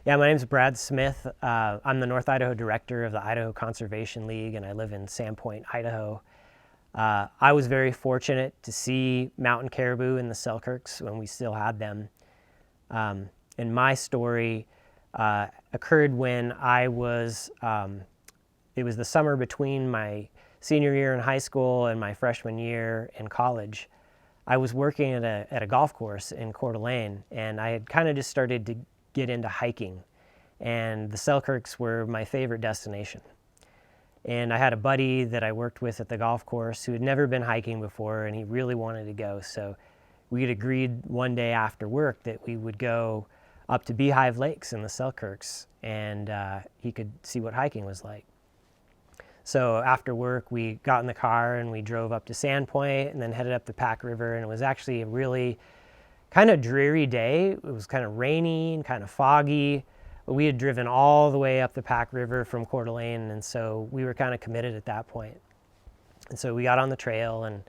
Yeah, my name's Brad Smith. I'm the North Idaho director of the Idaho Conservation League, and I live in Sandpoint, Idaho. I was very fortunate to see mountain caribou in the Selkirks when we still had them. And my story occurred when it was the summer between my senior year in high school and my freshman year in college. I was working at a golf course in Coeur d'Alene, and I had kind of just started to get into hiking, and the Selkirks were my favorite destination. And I had a buddy that I worked with at the golf course who had never been hiking before, and he really wanted to go. So we had agreed one day after work that we would go up to Beehive Lakes in the Selkirks, and he could see what hiking was like. So after work, we got in the car and we drove up to Sandpoint and then headed up the Pack River, and it was actually a really kind of dreary day. It was kind of rainy and kind of foggy, but we had driven all the way up the Pack River from Coeur d'Alene, and so we were kind of committed at that point. And so we got on the trail, and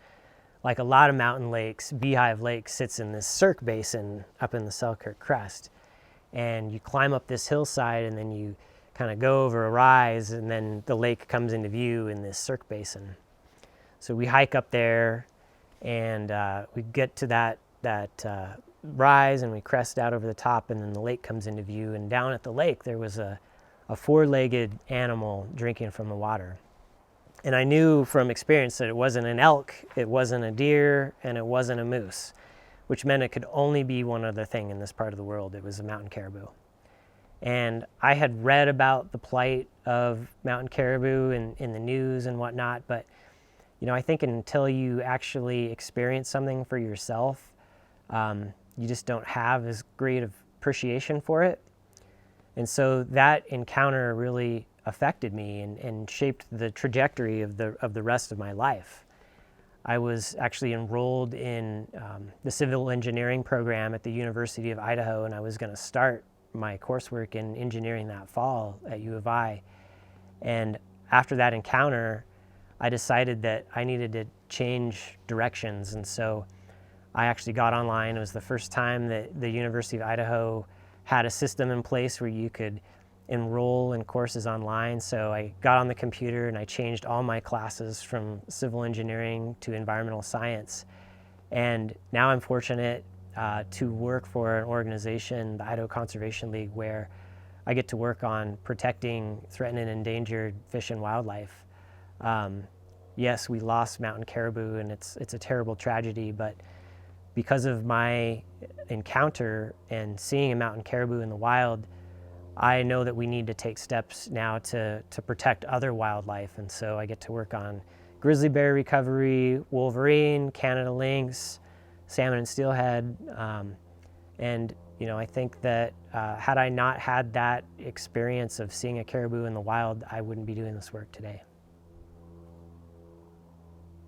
like a lot of mountain lakes, Beehive Lake sits in this cirque basin up in the Selkirk crest. And you climb up this hillside, and then you kind of go over a rise, and then the lake comes into view in this cirque basin. So we hike up there, and we get to that rise, and we crest out over the top, and then the lake comes into view. And down at the lake there was a four-legged animal drinking from the water. And I knew from experience that it wasn't an elk, it wasn't a deer, and it wasn't a moose, which meant it could only be one other thing in this part of the world. It was a mountain caribou. And I had read about the plight of mountain caribou in the news and whatnot, but I think until you actually experience something for yourself, you just don't have as great of appreciation for it. And so that encounter really affected me and shaped the trajectory of the rest of my life. I was actually enrolled in the civil engineering program at the University of Idaho, and I was going to start my coursework in engineering that fall at U of I. And after that encounter, I decided that I needed to change directions, and so I actually got online. It was the first time that the University of Idaho had a system in place where you could enroll in courses online. So I got on the computer and I changed all my classes from civil engineering to environmental science. And now I'm fortunate to work for an organization, the Idaho Conservation League, where I get to work on protecting threatened and endangered fish and wildlife. Yes, we lost mountain caribou, and it's a terrible tragedy, but because of my encounter and seeing a mountain caribou in the wild, I know that we need to take steps now to protect other wildlife. And so I get to work on grizzly bear recovery, wolverine, Canada lynx, salmon and steelhead. And I think that had I not had that experience of seeing a caribou in the wild, I wouldn't be doing this work today.